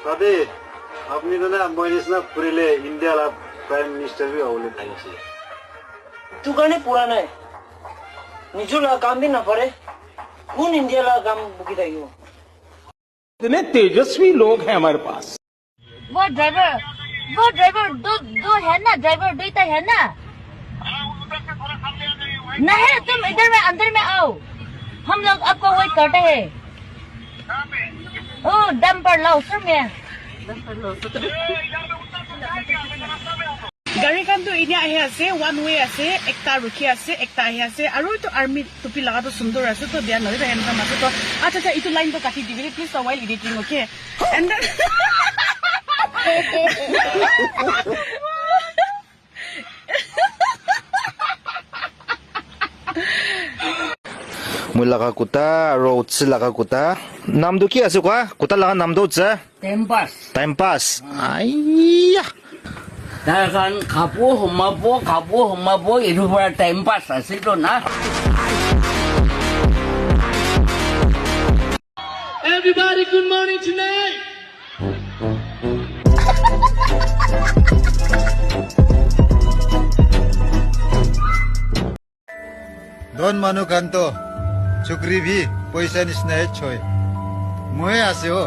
दादी আপনি তো না মইনিস না ফুরিলে ইন্ডিয়া লা প্রাইম মিনিস্টার भी होले थाइसे तू कने पूरा नहीं निजुला काम भी ना पड़े कौन इंडिया ला काम बुकी थाइयो इतने तेजस्वी लोग हैं हमारे पास वो ड्राइवर दो है ना ड्राइवर दो तो है ना नहीं तुम इधर में अंदर में आओ हम लोग आपको वेट करते हैं ओ डंपर लाउसर में गाड़ी काम तो इन्हें आए आसे वन वे आसे एकता रुकी आसे एकता आए आसे आरो तो आर्मी टोपी लगा तो सुंदर आसे तो दिया नरे रहन का मासे तो अच्छा इतो लाइन तो काटी दिबे please while editing okay and then मुलाका कुता रोड से लगा कुता नाम दो क्या ऐसे क्या कुता लगा नाम दो चा टाइम पास आइया दाkan kapu humabo itu pada time pass asito na Everybody good morning tonight don manu kanto chukri bhi paisa nisna hai choy moe ase ho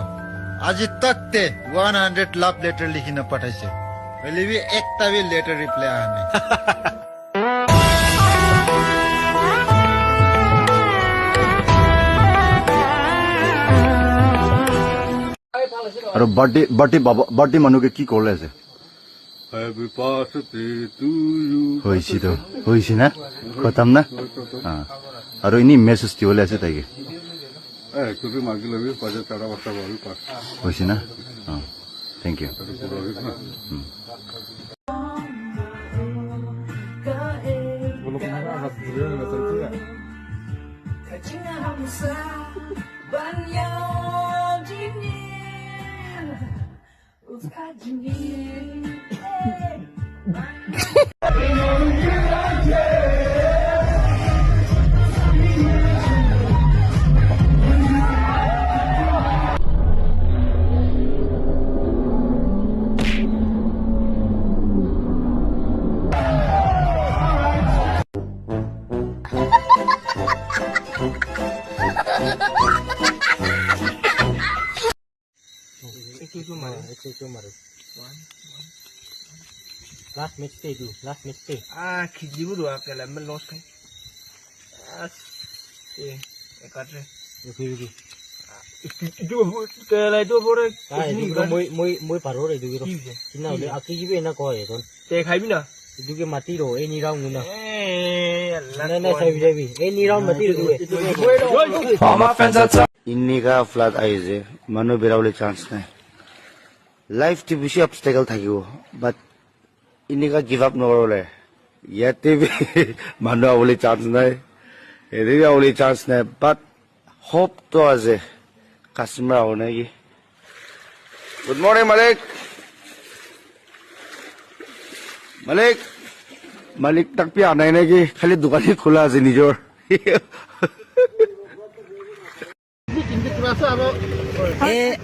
aji tak te 100 love letter likhina pathaise मैले भी एकता भी letter reply आने और birthday Manu के की करले আছে happy birthday to you होइছি ना खत्म ना हां और इनी मेसेज दिवले আছে তাইকে তুমি মাগিলে भी পাঁচে টাকা বস্তা বল পাস होइছি ना हां thank you last match stay khijibu do akela men loss kai ekatre okay itu kela itu bore moi paro re du kina ole akijibu ena ko e kon te khai bi na itu ke mati ro e ni round na na sai e ni round mati ro all my friends are inni ka flat aize manu berawle chance nai life ti bishi obstacle thakibo but inni ka give up norole yate bi manu awle chance nai ere bi awle chance nai but hope to aze customer hone ki good morning malik tak pi anai na ki khali dukan hi khula ase nijor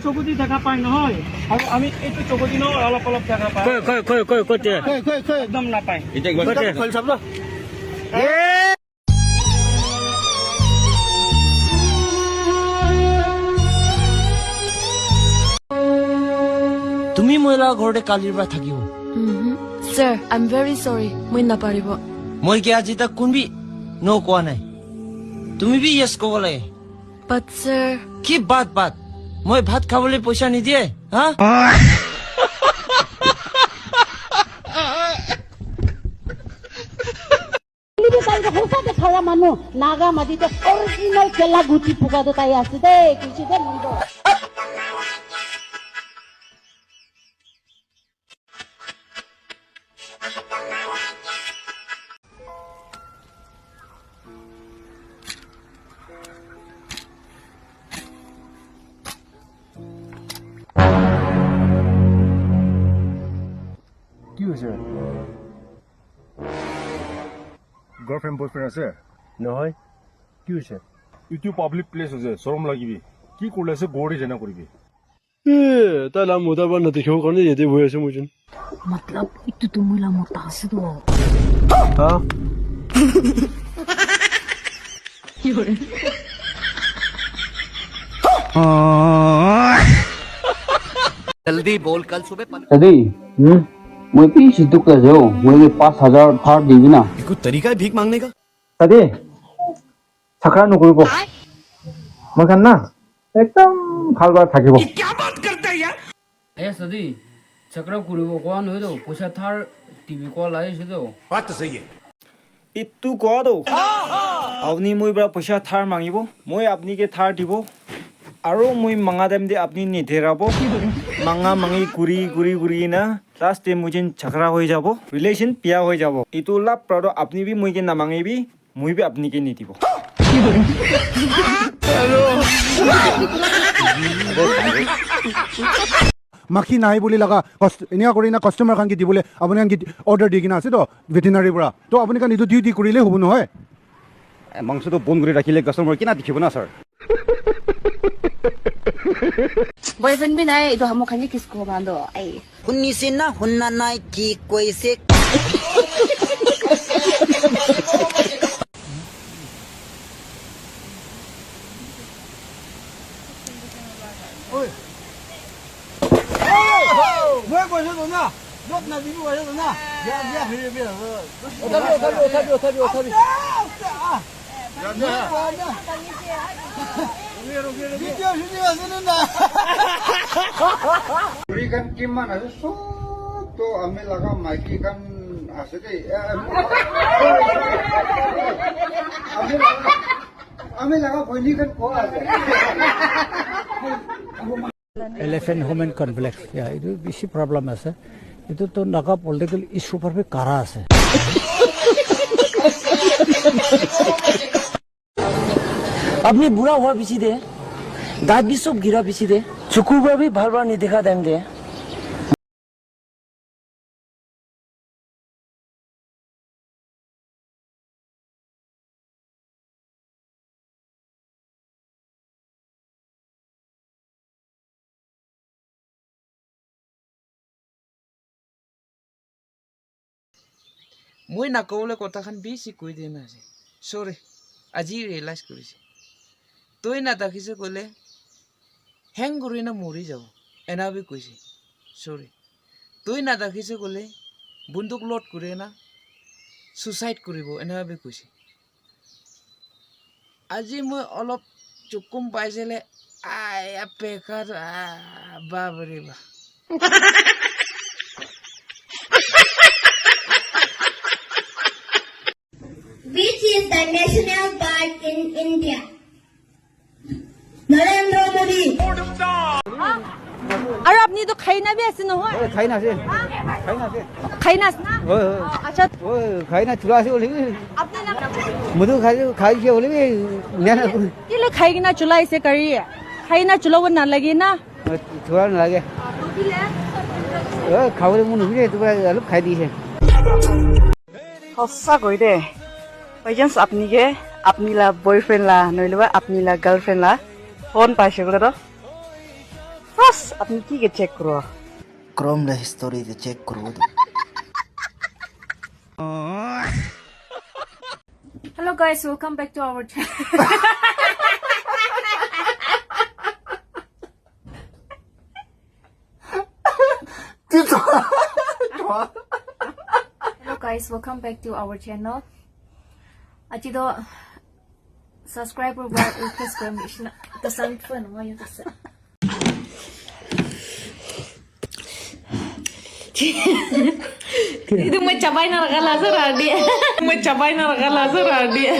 চকুতি দেখা পাই নহয় আৰু আমি এইটো চকুতি ন অলপ দেখা পাই কই একদম না পাই এটা একবার খোল চাব তুমি মইলা ঘৰতে কালিৰ পৰা থাকিব Sir, I'm very sorry. মই না পাৰিব মই কি আজি তাক কোনবি নো কোৱা নাই তুমি বি ইয়েস ক'ব লাগে But sir, কি বাত মই ভাত খাবলৈ পইচা নিদিয়ে হা মানুহ নাগা মাটিতে অৰিজিনেল কেলা গুটি ফুকাটো তাই আছে দেই কিছু দে মন্দ गर्लफ्रेंड बॉयफ्रेंड আছে নহয় কি হৈছে ইটো পাবলিক প্লেস আছে শরম লাগিবি কি করলে আছে গড়ি জানা করবি ताला मोटा बन देखो करने ये दे हुए से मुझे मतलब itu tuh mula motor sih tuh. हाँ सदी मैं भी सिद्धू कर रहे हो मुझे 5,000 थार देगी ना कुछ तरीका है भीख मांगने का तदे ছাকৰা নকৰিব মই কান না একদম ভালবাৰ থাকিব ए सदी चक्र कुरिबो कोन होइदो पैसा थार टीवी को लाइ छदो ইটো কোৱা দো আপুনি মই পৰা পইচা থাৰ মাগিব মই আপুনিকে থাৰ দিব আৰু মই মাঙা দেম দি আপুনি নিধেৰাব মাঙা মাঙি গুৰি গুৰি গুৰি না লাষ্টে মুজিন ঝগড়া হৈ যাব ৰিলেশ্যন পিয়া হৈ যাব ইটো লাভ প্ৰাদ আপুনি বি মইকে নামাঙিবি মই বি আপুনিকে নিদিব মাখি নাই বুলি লগা এনেকুৱা কৰি না কাষ্টমাৰ খান কি দিবলৈ আপুনি কি অৰ্ডাৰ দি কিনা আছে তো ভেটেনাৰীৰ পৰা তো আপুনি কান এইটো ডিউটি কৰিলে হ'ব নহয় মাংসটো বন্ধ কৰি ৰাখিলে কাষ্টমাৰ কিনা দেখিব না ছাৰ বয়ফ্রেন্ড भी नहीं इधर हम खाने किसको बांधो आई हुन्नी से ना हुन्ना ना की कोई से Buri kan kiman aja so to ame laga maiki kan asde ame laga boni kan ko aja elephant Homen complex এইটো বেছি প্ৰব্লেম আছে এইটোতো নাগা পলিটিকেল ইছ্যু પર কাৰা আছে अपनी बुरा हुआ पीछे दे दांत भी सब गिरा पीछे दे चुकूबा भी भर बार नहीं दिखा देम दे মই নাকলে কথাখান বেছি কৈ দিয়া না সৰি আজি ৰিয়েলাইজ কৰিছে তই নাথাকিছে ক'লে হেং কৰি না মৰি যাব এনাবি কৈছে সৰি তই নাথাকিছে ক'লে বন্দুক লোড কৰে না সুচাইড কৰিব এনাবি কৈছে আজি মই অলপ চুকুম পাইছিলে আয়া পেকাৰ বাবৰে বা Which is the national park in India? Narendra Modi. আৰু আপুনি তো খাই না বি আছে নহয় খাই না আছে খাই না না আচ্ছা খাই না চুলা আছে বলি আপনি না মধু খাইছে বলি কিলে খাই কিনা চুলাইছে কাৰি খাই না চুলাব নালাগে না চুলা নালাগে খাবলৈ মন নকৰে তোমাৰ অলপ খাই দিছে সঁচা কৈ দে বাইচান্স আপনি লা বয়ফ্রেন্ড লা নইলেবা আপনি লা গার্লফ্রেন্ড লা ফোন পাইছে বোলে তো ফার্স্ট আপনি কি কে চেক করো क्रोम ला हिस्टोरी दे चेक करो Hello guys, welcome back to our channel. Hello guys, welcome back to our channel. Aji do subscriber ba request ko mission to sang fun mo yun sa. Itu mau capai naraka laser dia. Mau capai naraka laser dia.